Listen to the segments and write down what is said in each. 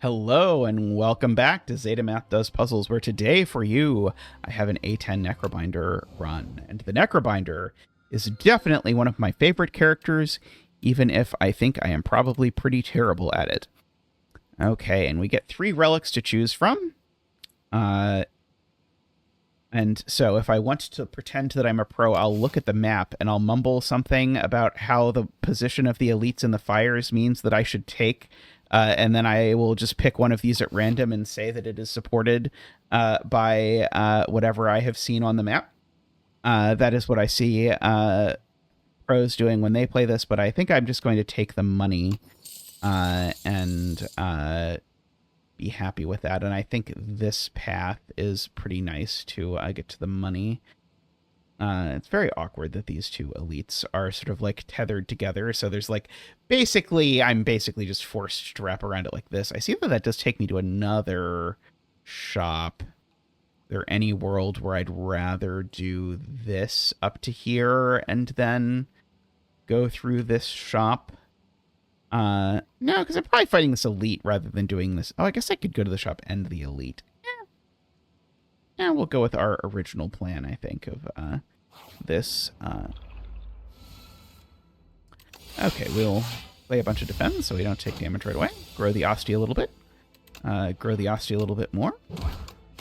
Hello and welcome back to zetamath Does Puzzles, where today for you I have an A10 Necrobinder run. And the Necrobinder is definitely one of my favorite characters, even if I think I am probably pretty terrible at it. Okay, and we get 3 relics to choose from. And so if I want to pretend that I'm a pro, I'll look at the map and I'll mumble something about how the position of the elites in the fires means that I should take. And then I will just pick one of these at random and say that it is supported by whatever I have seen on the map. That is what I see pros doing when they play this, but I think I'm just going to take the money and be happy with that. And I think this path is pretty nice to get to the money. It's very awkward that these two elites are sort of like tethered together. So there's like I'm basically just forced to wrap around it like this. I see that does take me to another shop. Is there any world where I'd rather do this up to here and then go through this shop? No, because I'm probably fighting this elite rather than doing this. Oh, I guess I could go to the shop and the elite. Yeah, we'll go with our original plan, I think, of this. Okay, we'll play a bunch of defense so we don't take damage right away. Grow the Osty a little bit. Grow the Osty a little bit more.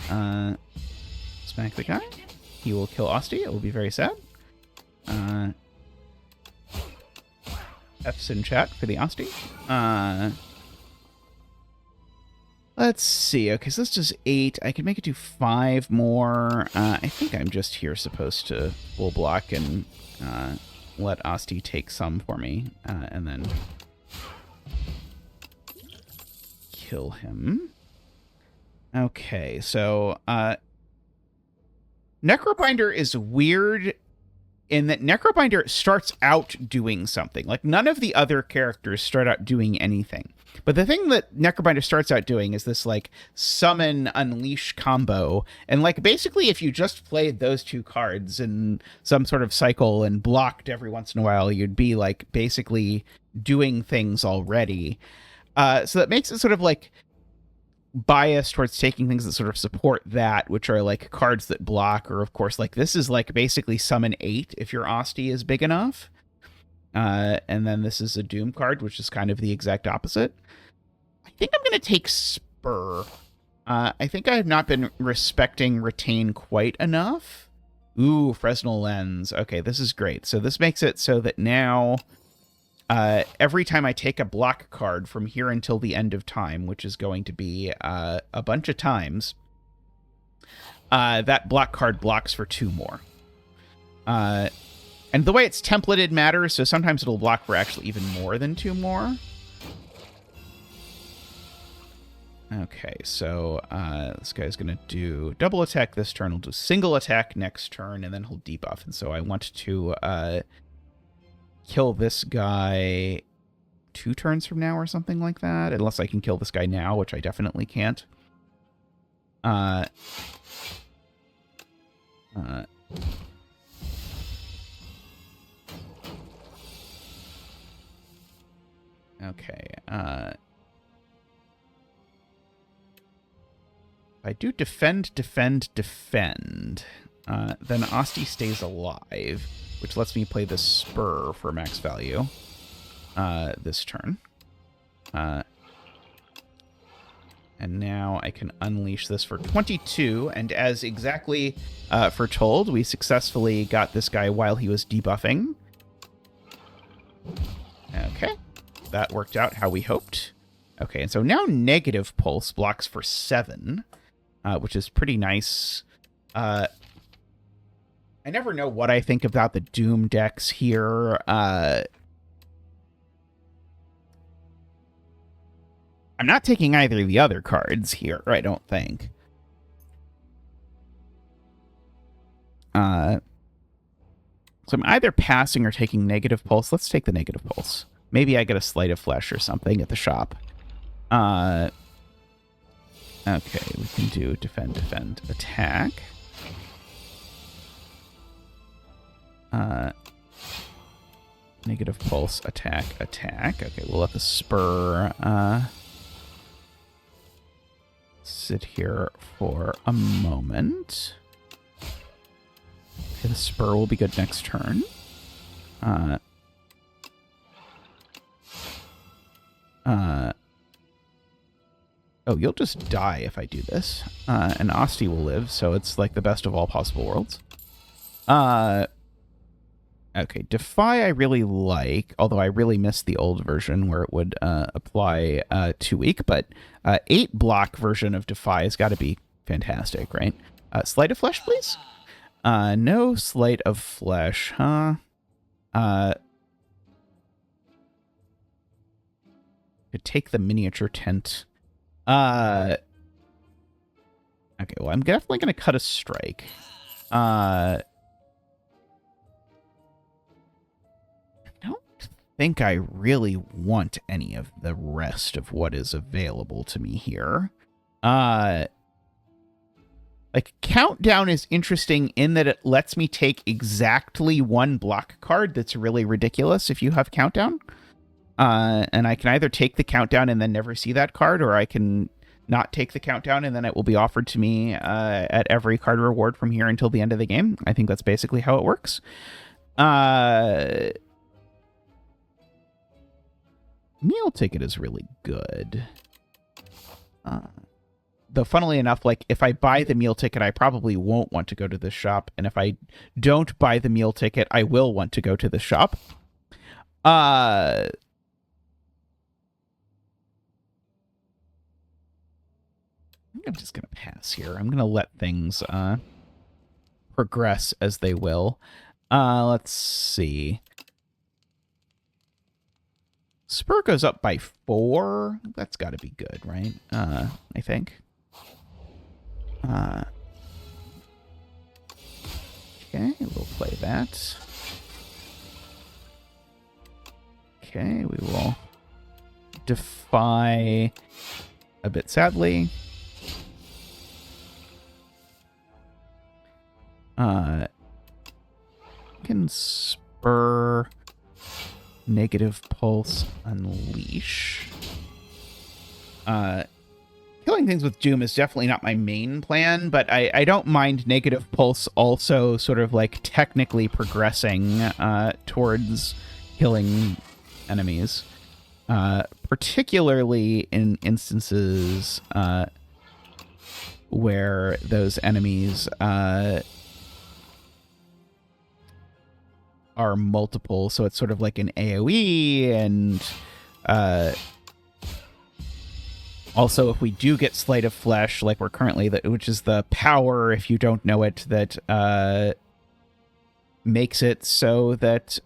Smack the guy. He will kill Osty. It will be very sad. F's in chat for the Osty. Let's see. Okay, so this is 8. I can make it do 5 more. I think I'm just here supposed to full block and let Osty take some for me, and then kill him. Okay, so Necrobinder is weird in that Necrobinder starts out doing something. Like, none of the other characters start out doing anything. But the thing that Necrobinder starts out doing is this, like, summon unleash combo. And, like, basically if you just played those 2 cards in some sort of cycle and blocked every once in a while, you'd be, like, basically doing things already. So that makes it sort of, like, biased towards taking things that sort of support that, which are, like, cards that block, or, of course, like, this is, like, basically summon 8 if your Osty is big enough. And then this is a Doom card, which is kind of the exact opposite. I think I'm going to take Spur. I think I have not been respecting Retain quite enough. Ooh, Fresnel Lens. Okay, this is great. So this makes it so that now every time I take a block card from here until the end of time, which is going to be a bunch of times, that block card blocks for 2 more. And the way it's templated matters, so sometimes it'll block for actually even more than 2 more. Okay, so this guy's going to do double attack this turn. He'll do single attack next turn, and then he'll debuff. And so I want to kill this guy 2 turns from now or something like that, unless I can kill this guy now, which I definitely can't. Okay, if I do defend, then Osty stays alive, which lets me play the Spur for max value this turn. And now I can unleash this for 22, and as exactly foretold, we successfully got this guy while he was debuffing. Okay. That worked out how we hoped. Okay, and so now negative pulse blocks for 7, which is pretty nice. I never know what I think about the Doom decks here. I'm not taking either of the other cards here, I don't think. So I'm either passing or taking negative pulse. Let's take the negative pulse. Maybe I get a Sleight of Flesh or something at the shop. Okay, we can do defend, attack. Negative pulse, attack. Okay, we'll let the Spur sit here for a moment. Okay, the spur will be good next turn. Oh, you'll just die if I do this. And Osty will live, so it's like the best of all possible worlds. Okay, Defy I really like, although I really miss the old version where it would apply 2 weak, but 8 block version of Defy has got to be fantastic, right? Sleight of Flesh, please? No Sleight of Flesh, huh? Could take the miniature tent. Okay, well, I'm definitely going to cut a strike. I don't think I really want any of the rest of what is available to me here. Like, Countdown is interesting in that it lets me take exactly 1 block card that's really ridiculous if you have Countdown. And I can either take the Countdown and then never see that card, or I can not take the Countdown and then it will be offered to me at every card reward from here until the end of the game. I think that's basically how it works. Meal Ticket is really good. Though, funnily enough, like, if I buy the meal ticket, I probably won't want to go to this shop. And if I don't buy the meal ticket, I will want to go to the shop. I'm just going to pass here. I'm going to let things progress as they will. Let's see. Spur goes up by 4. That's got to be good, right? I think. Okay, we'll play that. Okay, we will Defy a bit sadly. Can Spur, Negative Pulse, Unleash. Killing things with Doom is definitely not my main plan, but I don't mind Negative Pulse also sort of like technically progressing towards killing enemies. Particularly in instances where those enemies are multiple, so it's sort of like an AoE, and also if we do get Sleight of Flesh, like we're currently, which is the power, if you don't know it, that makes it so that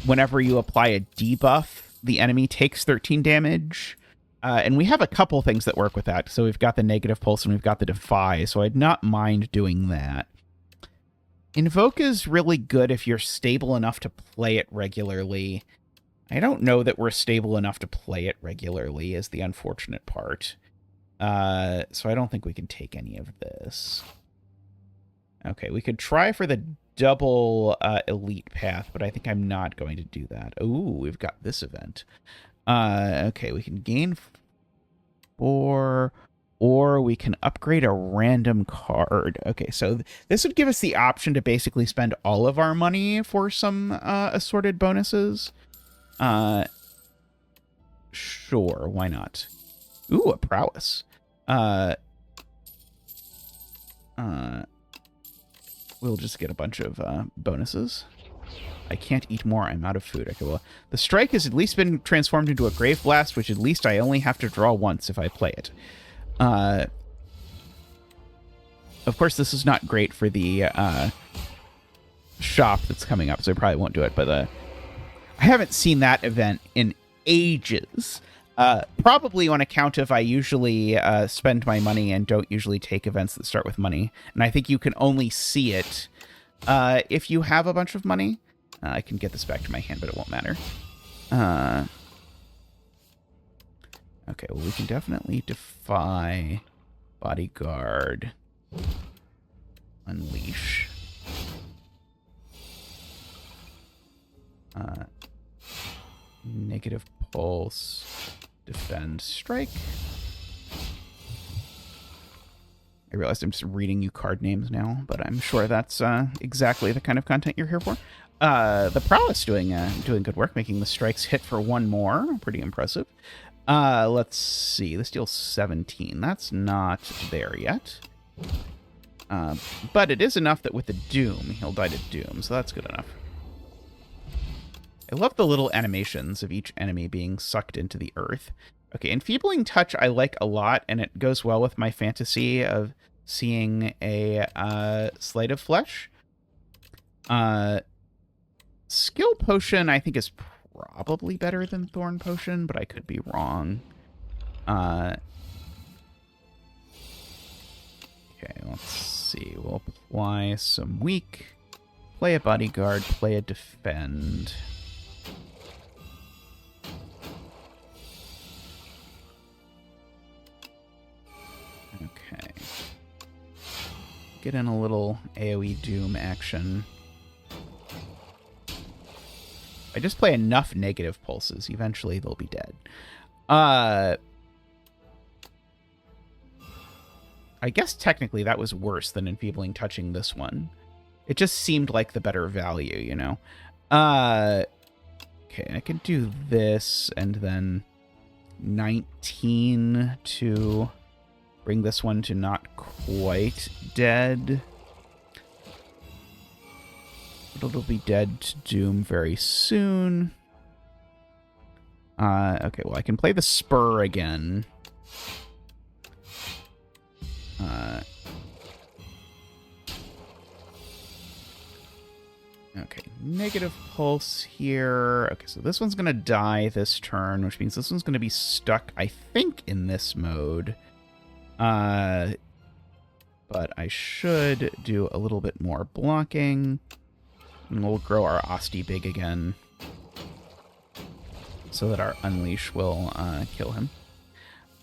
whenever you apply a debuff, the enemy takes 13 damage. And we have a couple things that work with that. So we've got the Negative Pulse and we've got the Defy, so I'd not mind doing that. Invoke is really good if you're stable enough to play it regularly. I don't know that we're stable enough to play it regularly, is the unfortunate part. So I don't think we can take any of this. Okay, we could try for the double elite path, but I think I'm not going to do that. Ooh, we've got this event. Okay, we can gain 4, or we can upgrade a random card. Okay, so this would give us the option to basically spend all of our money for some assorted bonuses. Sure, why not? Ooh, a prowess. We'll just get a bunch of bonuses. I can't eat more. I'm out of food. Okay, well, the strike has at least been transformed into a grave blast, which at least I only have to draw once if I play it. Of course, this is not great for the shop that's coming up, so I probably won't do it. But I haven't seen that event in ages. Probably on account of I usually spend my money and don't usually take events that start with money. And I think you can only see it if you have a bunch of money. I can get this back to my hand, but it won't matter. Okay, well, we can definitely Defy, Bodyguard, Unleash. Negative Pulse, Defend, Strike. I realized I'm just reading you card names now, but I'm sure that's exactly the kind of content you're here for. The Prowess doing good work, making the strikes hit for one more. Pretty impressive. Let's see. This deals 17. That's not there yet. But it is enough that with the Doom, he'll die to Doom, so that's good enough. I love the little animations of each enemy being sucked into the earth. Okay, Enfeebling Touch I like a lot, and it goes well with my fantasy of seeing a Slate of Flesh. Skill Potion I think is probably better than Thorn Potion, but I could be wrong. Okay, let's see. We'll apply some Weak, play a Bodyguard, play a Defend. Okay. Get in a little AoE Doom action. I just play enough negative pulses. Eventually, they'll be dead. I guess technically that was worse than Enfeebling Touching this one. It just seemed like the better value, you know? Okay, I can do this and then 19 to bring this one to not quite dead. It'll be dead to Doom very soon. Okay, well, I can play the Spur again. Okay, negative pulse here. Okay, so this one's going to die this turn, which means this one's going to be stuck, I think, in this mode. But I should do a little bit more blocking. And we'll grow our Osty big again so that our Unleash will kill him.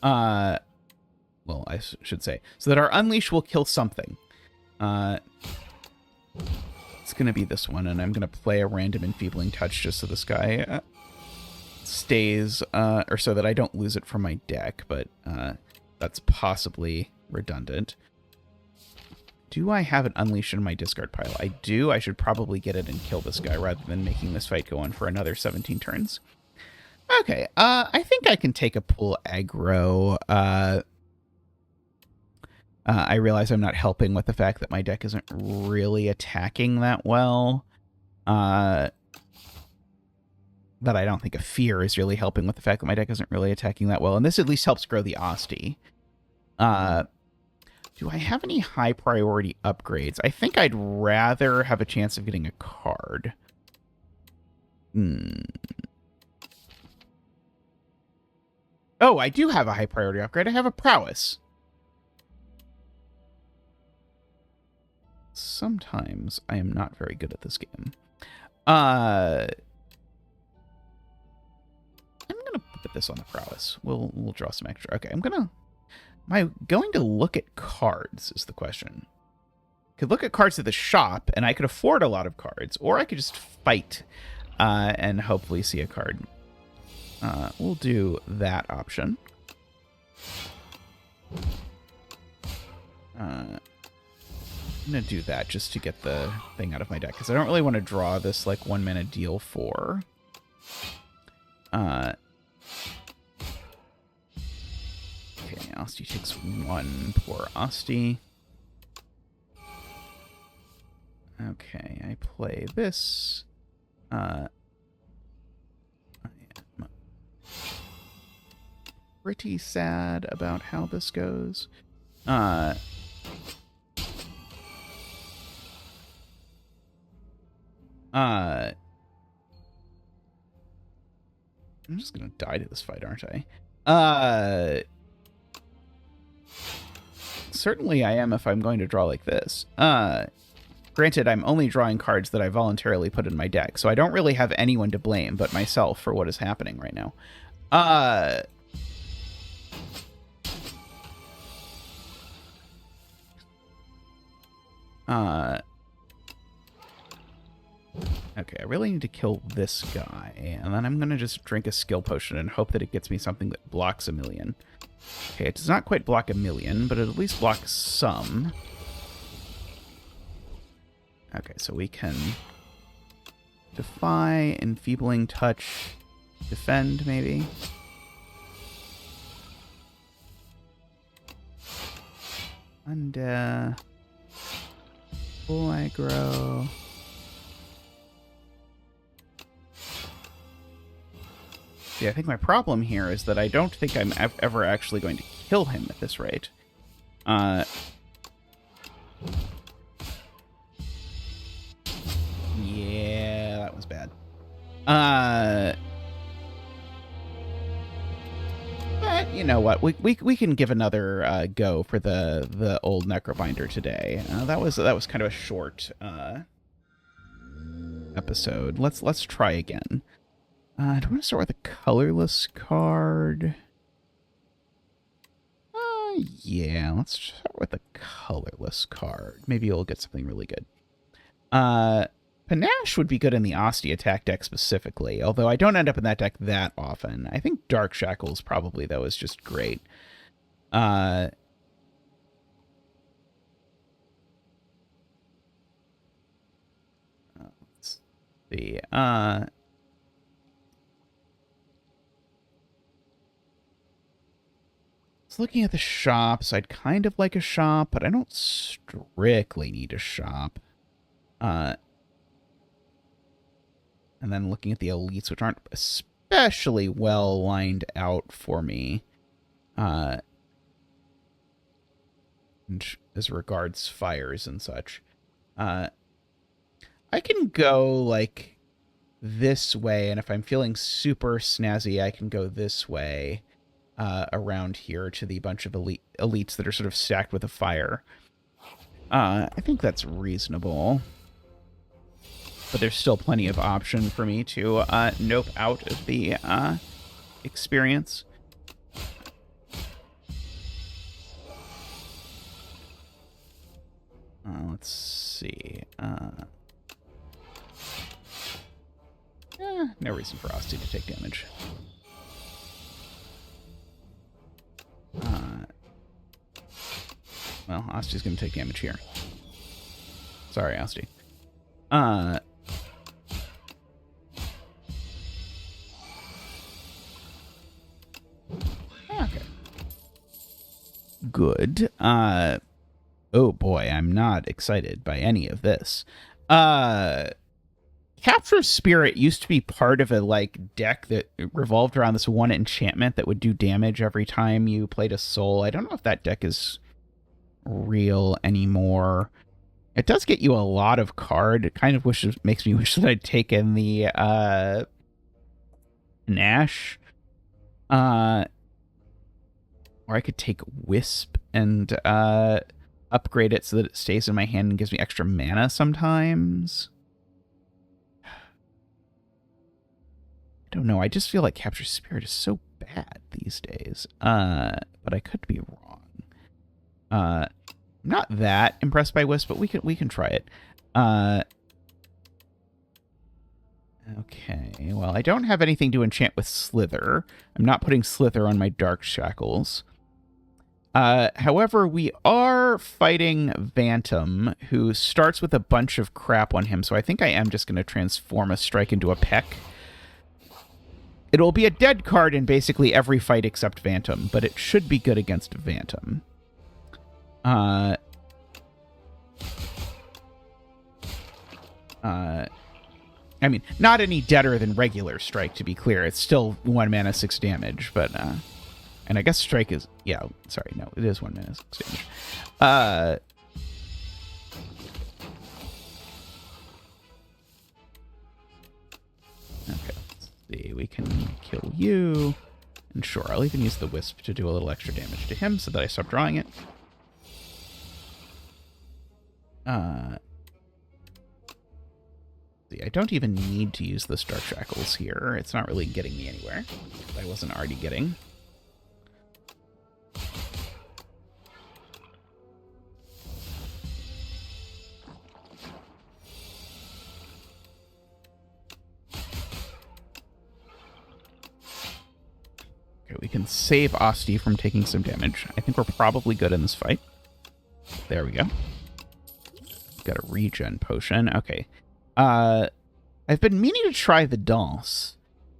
Well, I should say, so that our Unleash will kill something. It's going to be this one, and I'm going to play a random Enfeebling Touch just so this guy stays, or so that I don't lose it from my deck, but that's possibly redundant. Do I have an Unleash in my discard pile? I do. I should probably get it and kill this guy rather than making this fight go on for another 17 turns. Okay, I think I can take a pull aggro. I realize I'm not helping with the fact that my deck isn't really attacking that well. That I don't think a Fear is really helping with the fact that my deck isn't really attacking that well. And this at least helps grow the Osty. Do I have any high priority upgrades? I think I'd rather have a chance of getting a card. Oh, I do have a high priority upgrade. I have a Prowess. Sometimes I am not very good at this game. I'm gonna put this on the Prowess. We'll draw some extra. Okay, am I going to look at cards is the question. Could look at cards at the shop, and I could afford a lot of cards, or I could just fight and hopefully see a card. We'll do that option. I'm going to do that just to get the thing out of my deck, because I don't really want to draw this, like, 1 mana deal 4. Okay, Osty takes 1. Poor Osty. Okay, I play this. I am pretty sad about how this goes. I'm just gonna die to this fight, aren't I? Certainly I am if I'm going to draw like this. Granted, I'm only drawing cards that I voluntarily put in my deck, so I don't really have anyone to blame but myself for what is happening right now. Okay, I really need to kill this guy, and then I'm going to just drink a skill potion and hope that it gets me something that blocks a million. Okay, it does not quite block a million, but it at least blocks some. Okay, so we can defy, enfeebling touch, defend, maybe. And, full aggro. See, I think my problem here is that I don't think I'm ever actually going to kill him at this rate. Yeah, that was bad. But you know what? We can give another go for the old Necrobinder today. That was kind of a short episode. Let's try again. Do I want to start with a colorless card? Yeah, let's start with a colorless card. Maybe we'll get something really good. Panache would be good in the Osty attack deck specifically, although I don't end up in that deck that often. I think Dark Shackles probably, though, is just great. Let's see. Looking at the shops, I'd kind of like a shop, but I don't strictly need a shop. And then looking at the elites, which aren't especially well lined out for me. And as regards fires and such. I can go, like, this way, and if I'm feeling super snazzy, I can go this way. Around here to the bunch of elites that are sort of stacked with a fire. I think that's reasonable. But there's still plenty of option for me to nope out of the experience. Let's see. No reason for Osty to take damage. Well, Osty's going to take damage here. Sorry, Osty. Okay. Good. Oh boy, I'm not excited by any of this. Capture Spirit used to be part of a deck that revolved around this one enchantment that would do damage every time you played a soul. I don't know if that deck is real anymore. It does get you a lot of card. It kind of makes me wish that I'd taken the Nash. Or I could take Wisp and upgrade it so that it stays in my hand and gives me extra mana sometimes. I don't know. I just feel like Capture Spirit is so bad these days. But I could be wrong. Not that impressed by Wisp, but we can try it. Okay. Well, I don't have anything to enchant with Slither. I'm not putting Slither on my Dark Shackles. However, we are fighting Vantum, who starts with a bunch of crap on him, so I think I am just going to transform a strike into a peck. It'll be a dead card in basically every fight except Vantum, but it should be good against Vantum. I mean, not any deader than regular strike, to be clear. It's still 1 mana, 6 damage, but, and I guess strike is, yeah, sorry, no, it is 1 mana, 6 damage. Okay, let's see, we can kill you, and sure, I'll even use the Wisp to do a little extra damage to him so that I stop drawing it. See, I don't even need to use the Dark Shackles here. It's not really getting me anywhere that I wasn't already getting. Okay, we can save Osty from taking some damage. I think we're probably good in this fight. There we go. Got a regen potion. Okay. I've been meaning to try the dance.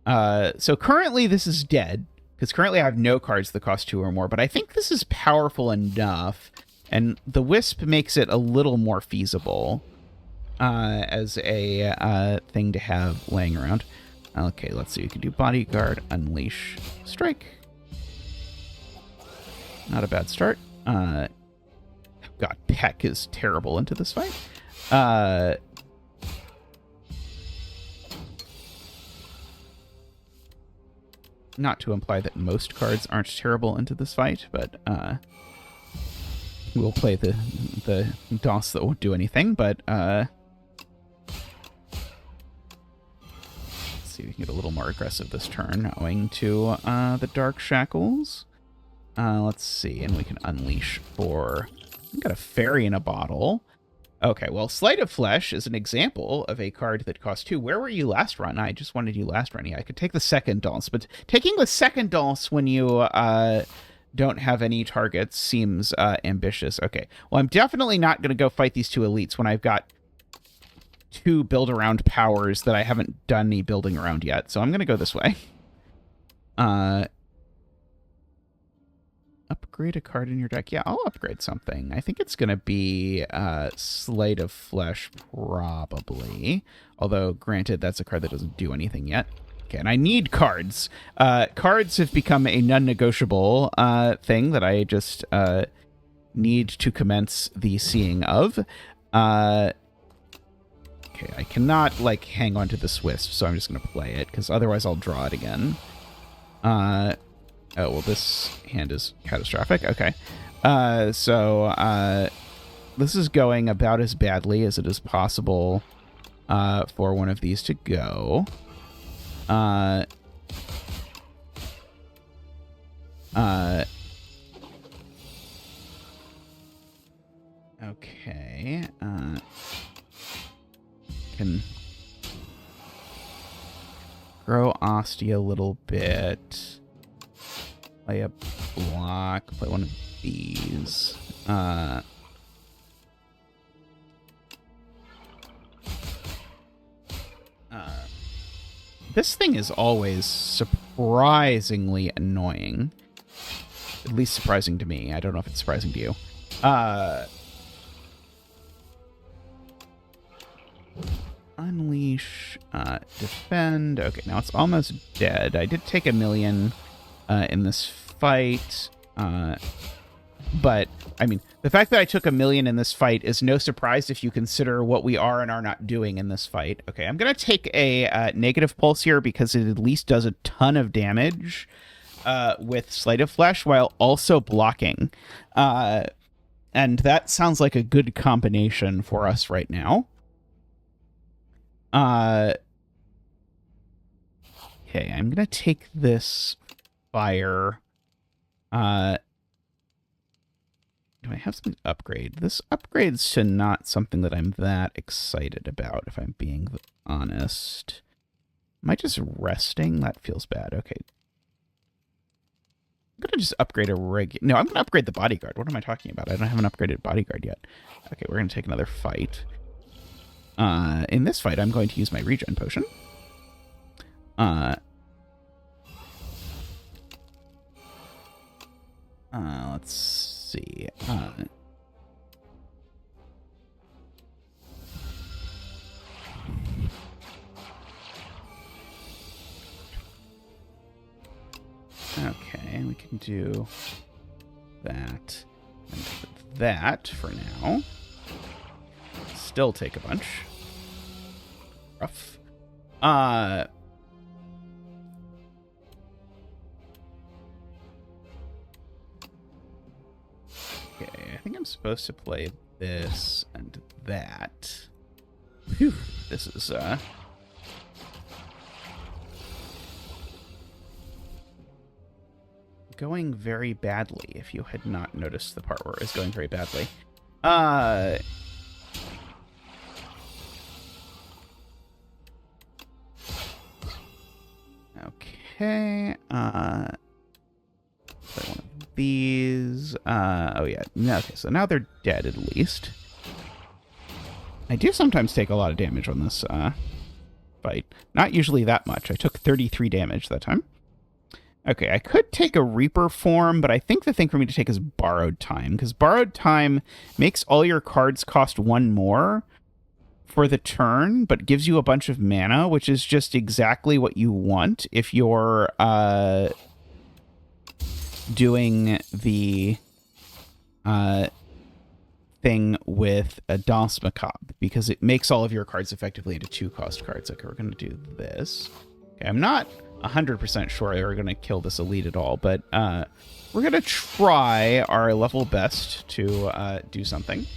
So currently this is dead, because currently I have no cards that cost 2 or more, but I think this is powerful enough, and the Wisp makes it a little more feasible as a thing to have laying around. Okay, let's see. We can do Bodyguard, Unleash, Strike. Not a bad start. God, Peck is terrible into this fight. Not to imply that most cards aren't terrible into this fight, but we'll play the DOS that won't do anything, but let's see if we can get a little more aggressive this turn, owing to the Dark Shackles. Let's see, and we can Unleash for... We've got a Fairy in a bottle. Okay, well, Slay the Flesh is an example of a card that costs 2. Where were you last run? I just wanted you last run. Yeah, I could take the second dance, but taking the second dance when you don't have any targets seems ambitious. Okay, well, I'm definitely not going to go fight these 2 elites when I've got 2 build-around powers that I haven't done any building around yet, so I'm going to go this way. Upgrade a card in your deck. Yeah, I'll upgrade something. I think it's going to be Slay the Flesh, probably. Although, granted, that's a card that doesn't do anything yet. Okay, and I need cards. Cards have become a non-negotiable thing that I just need to commence the seeing of. Okay, I cannot, like, hang on to the Wisp, so I'm just going to play it, because otherwise I'll draw it again. Oh, well, this hand is catastrophic. Okay. So this is going about as badly as it is possible for one of these to go. Okay. Can grow Osty a little bit. Play a block, play one of these. This thing is always surprisingly annoying. At least surprising to me. I don't know if it's surprising to you. Unleash, defend. Okay, now it's almost dead. I did take 1 million in this fight, but I mean, the fact that I took 1 million in this fight is no surprise if you consider what we are and are not doing in this fight. Okay, I'm gonna take a negative pulse here because it at least does a ton of damage with Slay the Flesh while also blocking, and that sounds like a good combination for us right now. Okay, I'm gonna take this fire. Do I have something to upgrade? This upgrades to not something that I'm that excited about, if I'm being honest. Am I just resting? That feels bad. Okay. I'm going to just upgrade a No, I'm going to upgrade the bodyguard. What am I talking about? I don't have an upgraded bodyguard yet. Okay, we're going to take another fight. In this fight, I'm going to use my regen potion. Let's see. Okay, we can do that and that for now. Still take a bunch. Rough. Okay, I think I'm supposed to play this and that. Phew, this is, going very badly, if you had not noticed the part where it's going very badly. Okay, these. Oh, yeah. Okay, so now they're dead at least. I do sometimes take a lot of damage on this fight. Not usually that much. I took 33 damage that time. Okay, I could take a Reaper form, but I think the thing for me to take is Borrowed Time, because Borrowed Time makes all your cards cost 1 more for the turn, but gives you a bunch of mana, which is just exactly what you want if you're doing the thing with a Danse Macabre, because it makes all of your cards effectively into 2-cost cards. Okay, we're going to do this. Okay, I'm not 100% sure we're going to kill this elite at all, but we're going to try our level best to do something.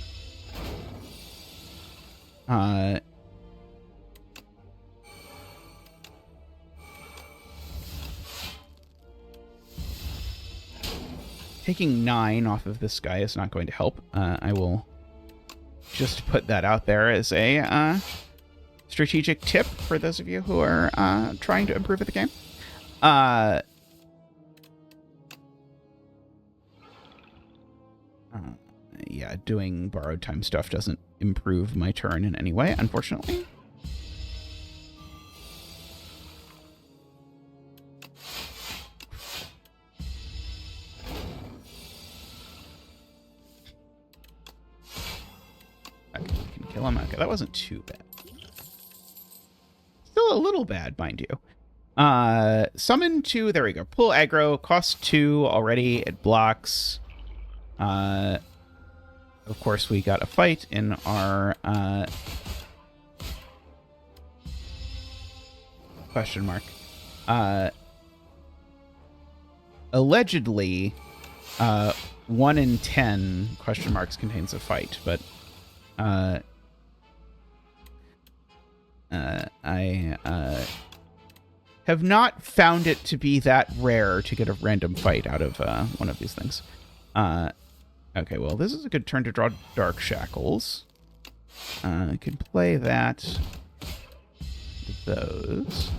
Taking 9 off of this guy is not going to help. I will just put that out there as a strategic tip for those of you who are trying to improve at the game. Yeah, doing Borrowed Time stuff doesn't improve my turn in any way, unfortunately. Okay, we can kill him. Okay, that wasn't too bad. Still a little bad, mind you. Summon 2, there we go. Pull aggro, cost 2 already, it blocks. Of course, we got a fight in our question mark. Allegedly, 1 in 10 question marks contains a fight, but I have not found it to be that rare to get a random fight out of one of these things. Okay, well, this is a good turn to draw Dark Shackles. I could play that. Those.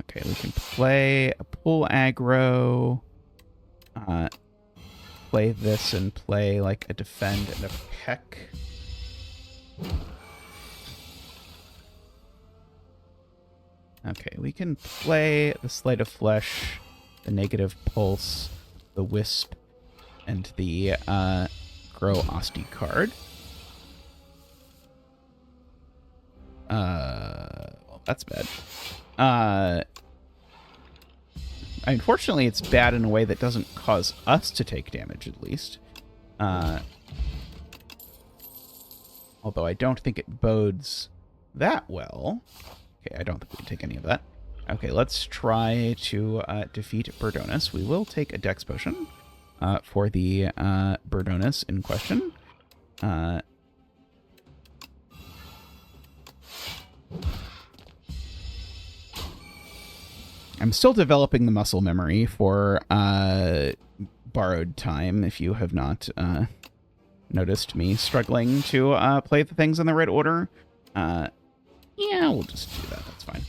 Okay, we can play a pull aggro. Play this and play like a defend and a peck. Okay, we can play the Sleight of Flesh, the Negative Pulse, the Wisp, and the Grow Osty card. Well, that's bad. Unfortunately, it's bad in a way that doesn't cause us to take damage, at least. Although I don't think it bodes that well. Okay, I don't think we can take any of that. Okay, let's try to defeat Burdonus. We will take a Dex Potion for the Burdonus in question. I'm still developing the muscle memory for Borrowed Time, if you have not noticed me struggling to play the things in the right order. Yeah, we'll just do that. That's fine.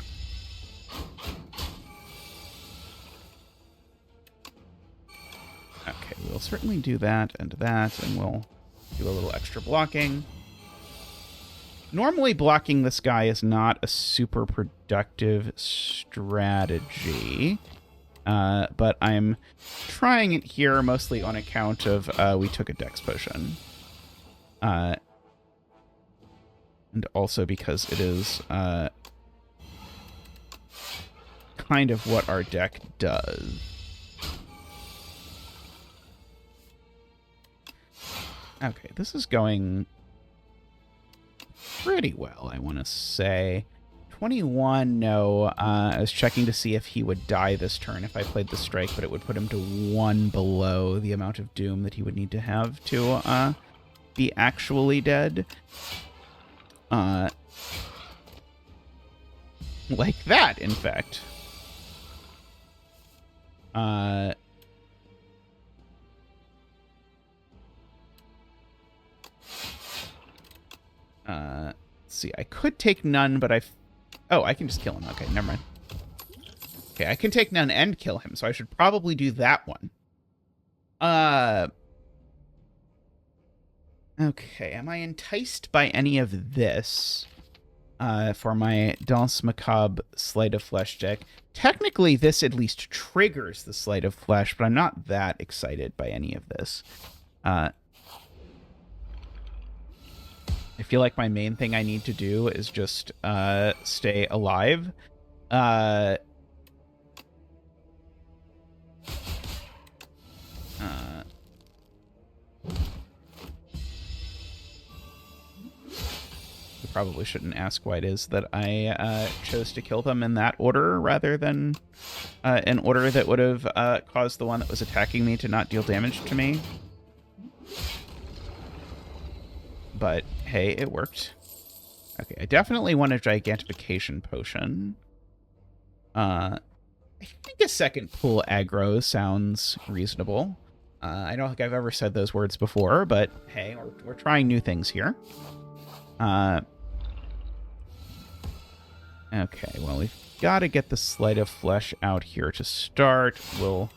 Okay, we'll certainly do that, and we'll do a little extra blocking. Normally, blocking this guy is not a super productive strategy, but I'm trying it here mostly on account of we took a Dex Potion. And also because it is kind of what our deck does. Okay, this is going pretty well, I want to say. 21, no. I was checking to see if he would die this turn if I played the strike, but it would put him to 1 below the amount of doom that he would need to have to be actually dead. Like that, in fact. Let's see, I could take none, but oh, I can just kill him. Okay, never mind. Okay, I can take none and kill him, so I should probably do that one. Okay, am I enticed by any of this for my Danse Macabre Sleight of Flesh deck? Technically, this at least triggers the Sleight of Flesh, but I'm not that excited by any of this. I feel like my main thing I need to do is just stay alive. Probably shouldn't ask why it is that I chose to kill them in that order rather than in order that would have caused the one that was attacking me to not deal damage to me. But hey, it worked. Okay, I definitely want a gigantification potion. I think a second pool aggro sounds reasonable. I don't think I've ever said those words before, but hey, we're trying new things here. Okay, well, we've got to get the Sleight of Flesh out here to start. We'll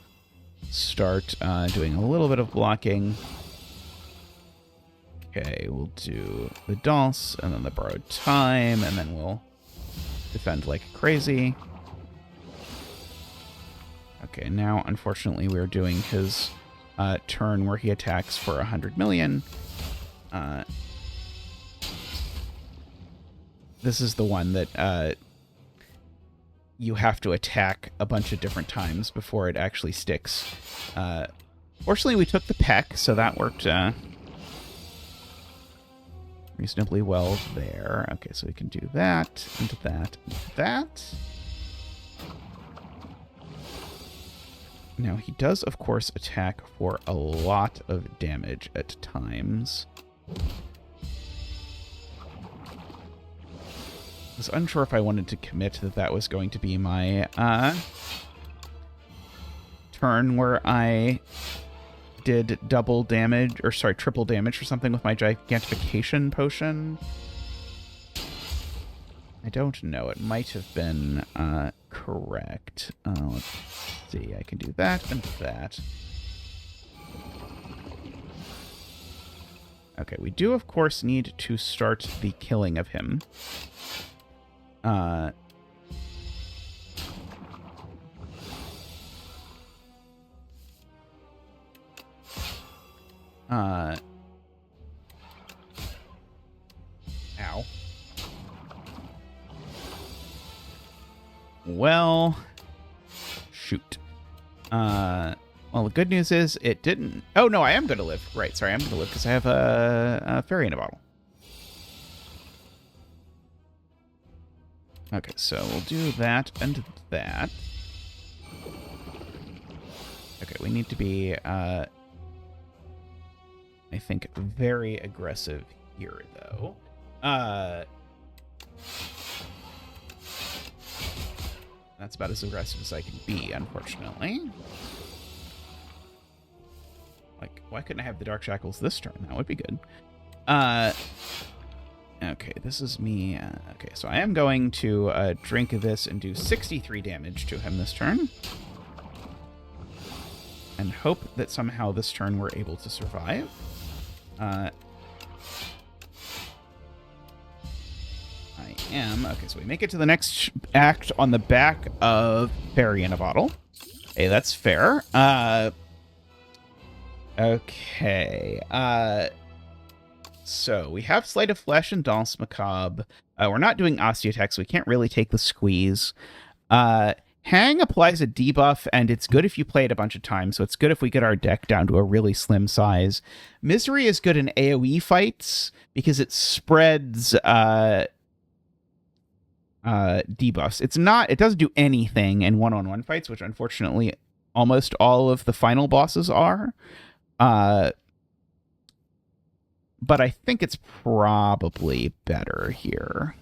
start doing a little bit of blocking. Okay, we'll do the Danse, and then the Borrowed Time, and then we'll defend like crazy. Okay, now, unfortunately, we're doing his turn where he attacks for 100 million. This is the one that you have to attack a bunch of different times before it actually sticks. Fortunately, we took the peck, so that worked reasonably well there. Okay, so we can do that, and that, and that. Now, he does, of course, attack for a lot of damage at times. I was unsure if I wanted to commit that that was going to be my turn where I did double damage, or sorry, triple damage or something with my gigantification potion. I don't know. It might have been correct. Let's see. I can do that and that. Okay, we do, of course, need to start the killing of him. Ow. Well, shoot. Well, the good news is it didn't... Oh, no, I am going to live. Right, sorry, I'm going to live because I have a fairy in a bottle. Okay, so we'll do that and that. Okay, we need to be, I think, very aggressive here, though. That's about as aggressive as I can be, unfortunately. Like, why couldn't I have the Dark Shackles this turn? That would be good. Okay, this is me. Okay, so I am going to drink this and do 63 damage to him this turn. And hope that somehow this turn we're able to survive. I am. Okay, so we make it to the next act on the back of Fairy in a Bottle. Hey, that's fair. Okay. So we have Sleight of Flesh and Danse Macabre. We're not doing Osty attacks, so we can't really take the squeeze. Hang applies a debuff, and it's good if you play it a bunch of times, so it's good if we get our deck down to a really slim size. Misery is good in AoE fights because it spreads debuffs. It doesn't do anything in one-on-one fights, which unfortunately almost all of the final bosses are. But I think it's probably better here.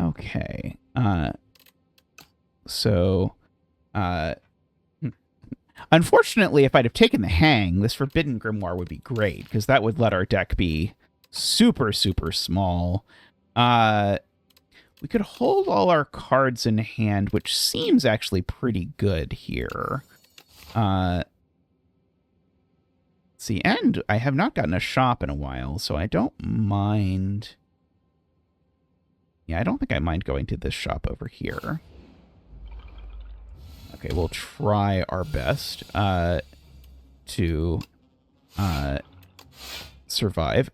Okay. Unfortunately, if I'd have taken the Hang, this Forbidden Grimoire would be great, because that would let our deck be super, super small. We could hold all our cards in hand, which seems actually pretty good here. See, and I have not gotten a shop in a while, so I don't mind. Yeah, I don't think I mind going to this shop over here. Okay, we'll try our best to survive.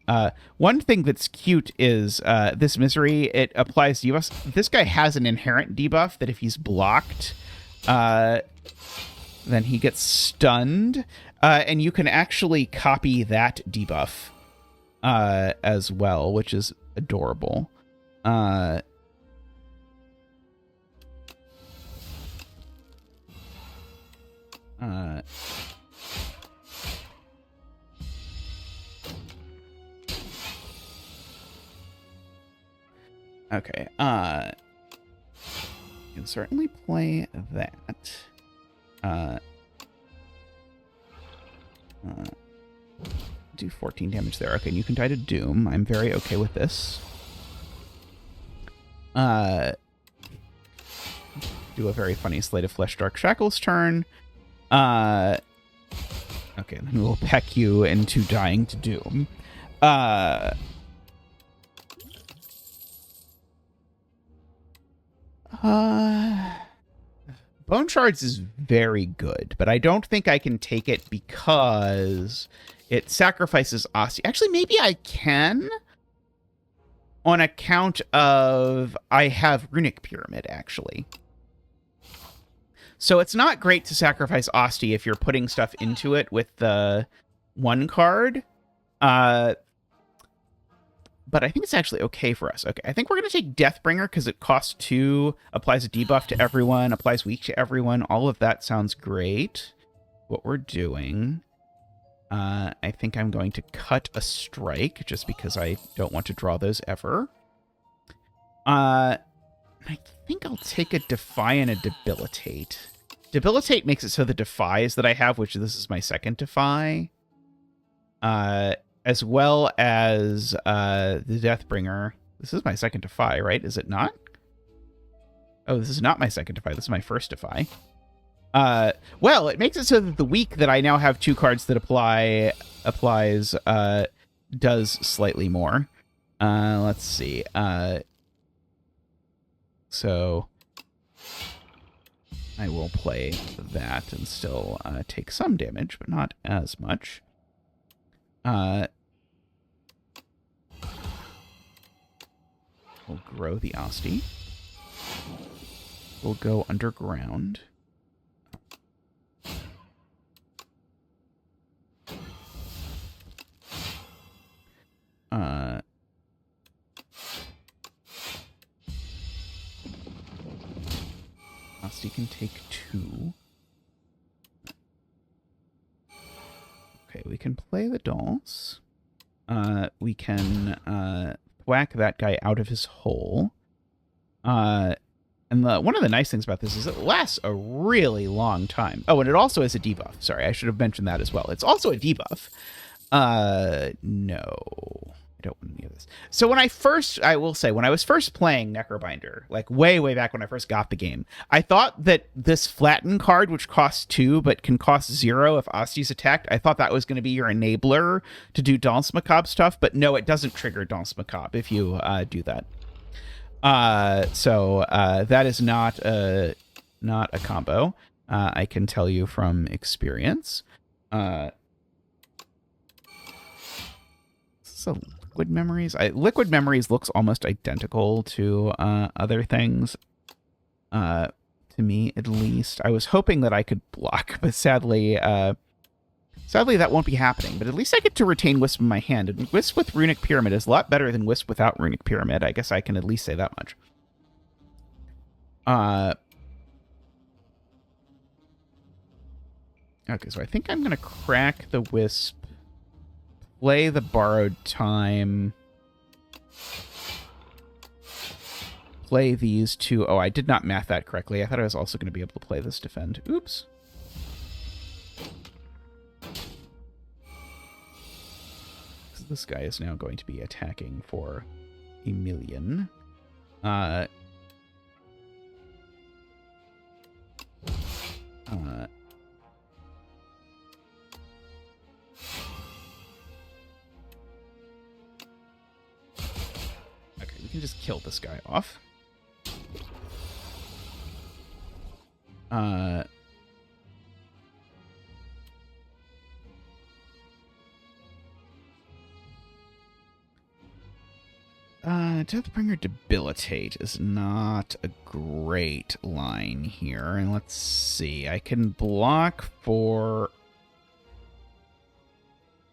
One thing that's cute is this misery. It applies to us. This guy has an inherent debuff that if he's blocked, then he gets stunned. And you can actually copy that debuff as well, which is adorable. Okay. You can certainly play that. Do 14 damage there. Okay, and you can die to Doom. I'm very okay with this. Do a very funny Slay the Flesh Dark Shackles turn. Okay, then we'll peck you into dying to Doom. Bone Shards is very good, but I don't think I can take it because it sacrifices Osty. Actually, maybe I can on account of I have Runic Pyramid, actually. So it's not great to sacrifice Osty if you're putting stuff into it with the one card. But I think it's actually okay for us. Okay, I think we're going to take Deathbringer because it costs 2, applies a debuff to everyone, applies weak to everyone. All of that sounds great. What we're doing, I think I'm going to cut a strike just because I don't want to draw those ever. I think I'll take a Defy and a Debilitate. Debilitate makes it so the Defies that I have, which this is my second Defy, as well as the Deathbringer. This is my second Defy, right? Is it not? Oh, this is not my second Defy. This is my first Defy. Well, it makes it so that the weak that I now have 2 cards that applies does slightly more. Let's see. So I will play that and still take some damage, but not as much. We'll grow the Osty. We'll go underground. Osty can take 2. Okay, we can play the dolls. We can whack that guy out of his hole. And one of the nice things about this is it lasts a really long time. Oh, and it also has a debuff. Sorry, I should have mentioned that as well. It's also a debuff. No, I don't want any of this. So I will say, when I was first playing Necrobinder, like way back when I first got the game, I thought that this Flatten card, which costs 2 but can cost 0 if Osty's attacked, I thought that was going to be your enabler to do Danse Macabre stuff, but no, it doesn't trigger Danse Macabre if you do that. So that is not a combo. I can tell you from experience. Is this a Liquid Memories? Liquid Memories looks almost identical to other things. To me, at least. I was hoping that I could block, but sadly that won't be happening. But at least I get to retain Wisp in my hand. And Wisp with Runic Pyramid is a lot better than Wisp without Runic Pyramid. I guess I can at least say that much. Okay, so I think I'm going to crack the Wisp, play the Borrowed Time, play these 2. Oh, I did not math that correctly. I thought I was also going to be able to play this Defend. Oops. This guy is now going to be attacking for 1,000,000. Uh, okay, we can just kill this guy off. Deathbringer Debilitate is not a great line here. And let's see. I can block for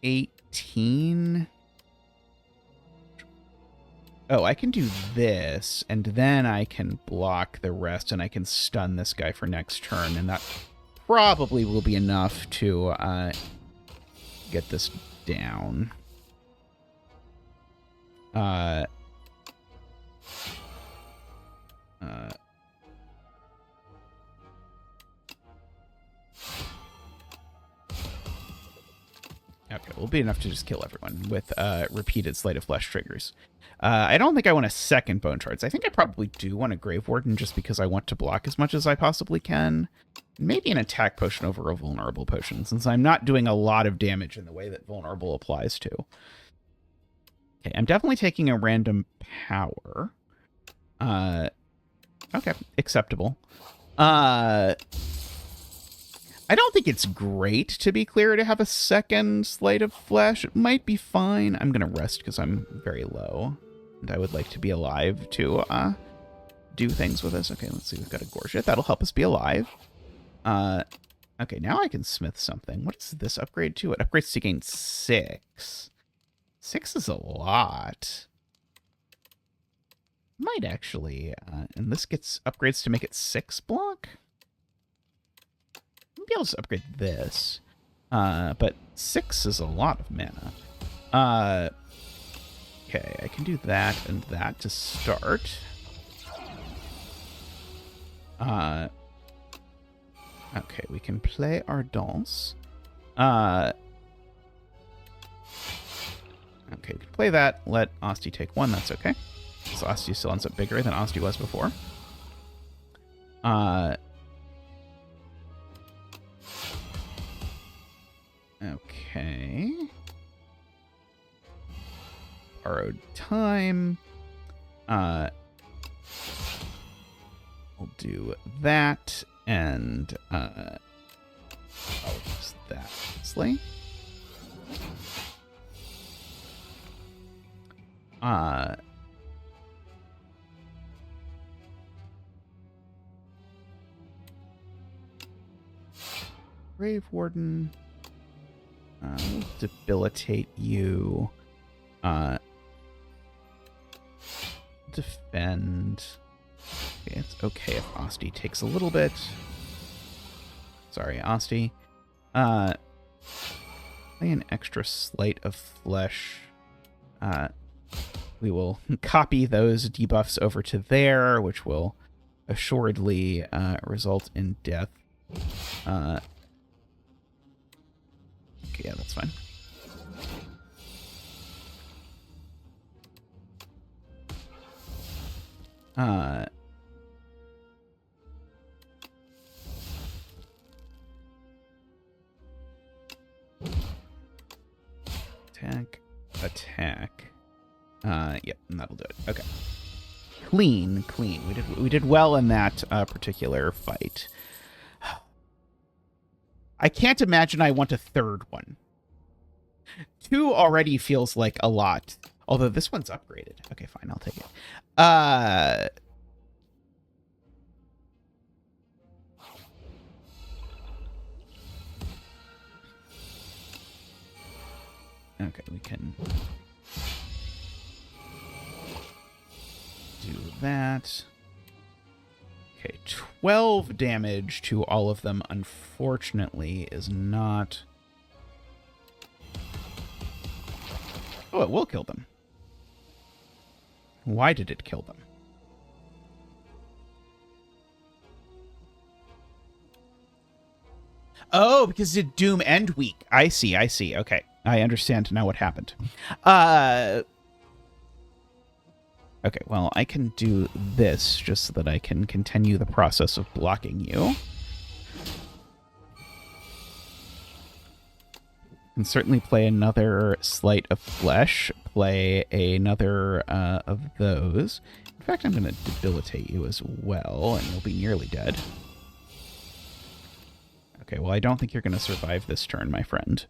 18. Oh, I can do this, and then I can block the rest, and I can stun this guy for next turn, and that probably will be enough to get this down. Okay, will be enough to just kill everyone with repeated Slay the Flesh triggers. I don't think I want a second Bone Shards. I think I probably do want a Grave Warden just because I want to block as much as I possibly can. Maybe an attack potion over a vulnerable potion, since I'm not doing a lot of damage in the way that vulnerable applies to. Okay, I'm definitely taking a random power. Okay, acceptable. I don't think it's great, to be clear, to have a second Slate of Flesh. It might be fine. I'm going to rest because I'm very low. And I would like to be alive to do things with this. Okay, let's see. We've got a Gorget. That'll help us be alive. Okay, now I can smith something. What does this upgrade to? It upgrades to gain 6. 6 is a lot. Might actually... and this gets upgrades to make it 6 block? Maybe I'll just upgrade this. But 6 is a lot of mana. Okay, I can do that and that to start. Okay, we can play our dance. Okay, we can play that. Let Osty take 1. That's okay. So Osty still ends up bigger than Osty was before. Okay. Borrowed time. We'll do that, and I'll use that. Slay. Grave Warden. We'll debilitate you. Defend. Okay, it's okay if Osty takes a little bit. Sorry, Osty. Play an extra Slate of Flesh. We will copy those debuffs over to there, which will assuredly result in death. Okay, yeah, that's fine. Attack. Yep, and that'll do it. Okay. Clean. We did well in that particular fight. I can't imagine I want a third one. 2 already feels like a lot. Although this one's upgraded. Okay, fine, I'll take it. Okay, we can do that. Okay, 12 damage to all of them, unfortunately, is not... Oh, it will kill them. Why did it kill them? Oh, because it Doom and weak. I see. Okay. I understand now what happened. Okay, well, I can do this just so that I can continue the process of blocking you. Can certainly play another Sleight of Flesh, play another of those. In fact, I'm going to debilitate you as well, and you'll be nearly dead. Okay, well, I don't think you're going to survive this turn, my friend.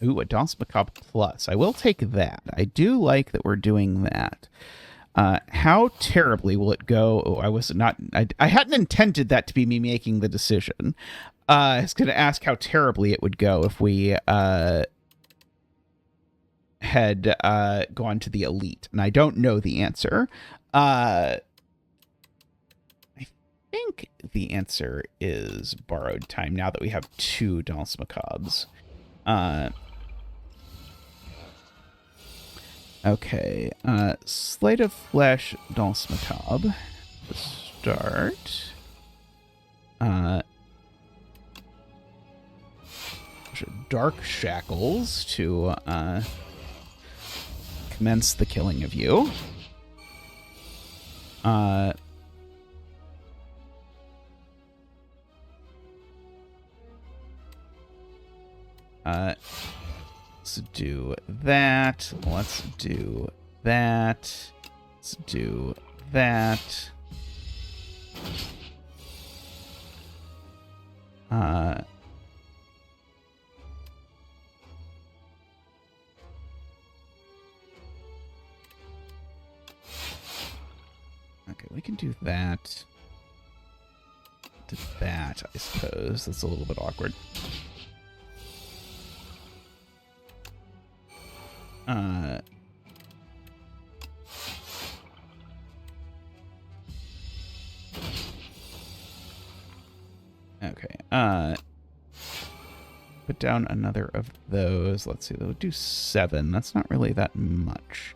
Ooh, a Danse Macabre Plus. I will take that. I do like that we're doing that. How terribly will it go? Oh, I was not... I hadn't intended that to be me making the decision. I was going to ask how terribly it would go if we had gone to the elite, and I don't know the answer. I think the answer is borrowed time now that we have 2 Danse Macabres. Okay, Slate of Flesh, Danse Macabre to start. Dark Shackles to commence the killing of you. Let's do that. Let's do that. Let's do that. Okay, we can do that. To that, I suppose. That's a little bit awkward. Okay. Put down another of those. Let's see. They'll do 7. That's not really that much.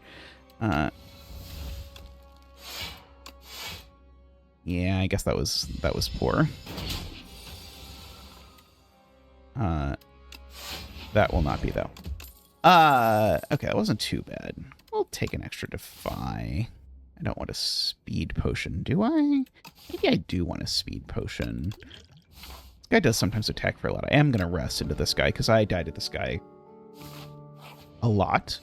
Yeah, I guess that was poor. That will not be, though. Okay, that wasn't too bad. We'll take an extra Defy. I don't want a Speed Potion, do I? Maybe I do want a Speed Potion. This guy does sometimes attack for a lot. I am going to rest into this guy, because I died to this guy a lot.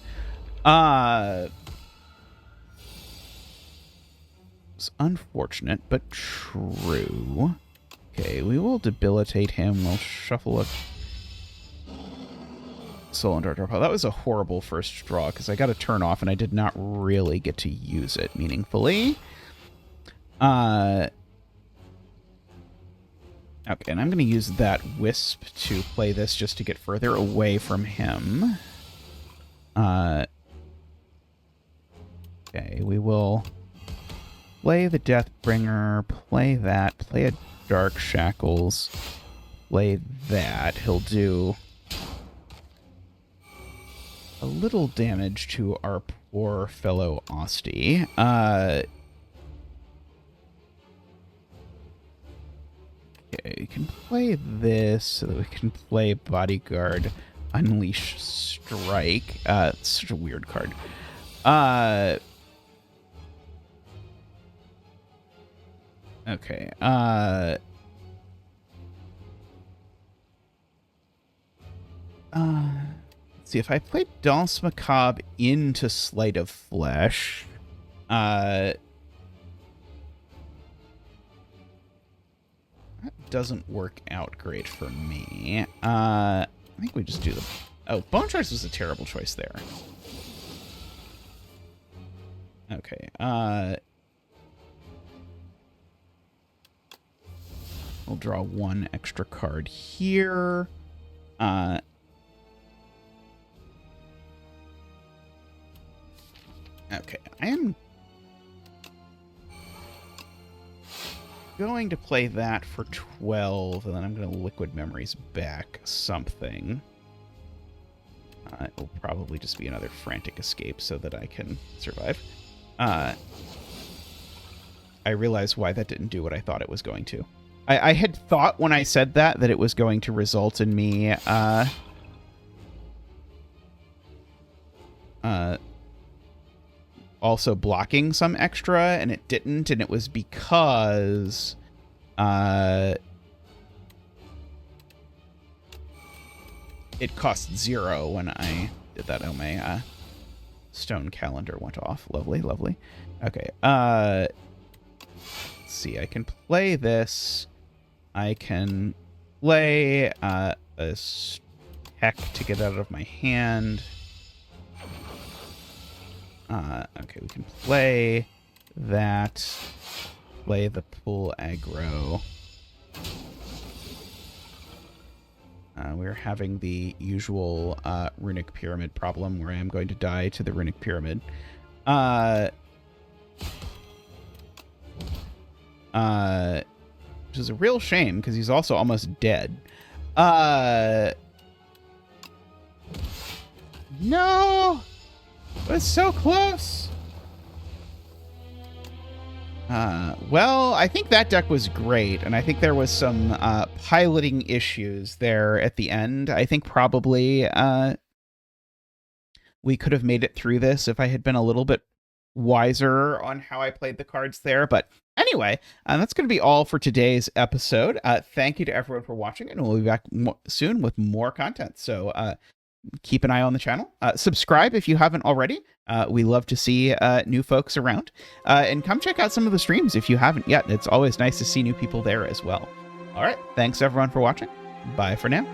It's unfortunate, but true. Okay, we will debilitate him. We'll shuffle a Soul and Dark Draw. That was a horrible first draw, because I got a turn off, and I did not really get to use it meaningfully. Okay, and I'm going to use that Wisp to play this just to get further away from him. Okay, we will play the Deathbringer, play that, play a Dark Shackles, play that. He'll do a little damage to our poor fellow Osty. Okay, we can play this so that we can play Bodyguard, Unleash Strike. It's such a weird card. Okay. Let's see, if I play Danse Macabre into Sleight of Flesh, that doesn't work out great for me. I think we just do the... Oh, Bone Choice was a terrible choice there. Okay, we'll draw 1 extra card here. Okay, I am going to play that for 12, and then I'm going to Liquid Memories back something. It will probably just be another Frantic Escape so that I can survive. I realize why that didn't do what I thought it was going to. I had thought when I said that it was going to result in me also blocking some extra, and it didn't, and it was because it cost 0 when I did that. Oh, my stone calendar went off. Lovely, lovely. Okay, let's see. I can play this. I can play a heck to get out of my hand. Okay, we can play that. Play the pool aggro. We're having the usual runic pyramid problem where I am going to die to the runic pyramid. Which is a real shame because he's also almost dead. No! It was so close! Well, I think that deck was great, and I think there was some piloting issues there at the end. I think probably we could have made it through this if I had been a little bit wiser on how I played the cards there. But anyway, that's going to be all for today's episode. Thank you to everyone for watching, and we'll be back soon with more content. So keep an eye on the channel. Subscribe if you haven't already. We love to see new folks around. And come check out some of the streams if you haven't yet. It's always nice to see new people there as well. All right. Thanks, everyone, for watching. Bye for now.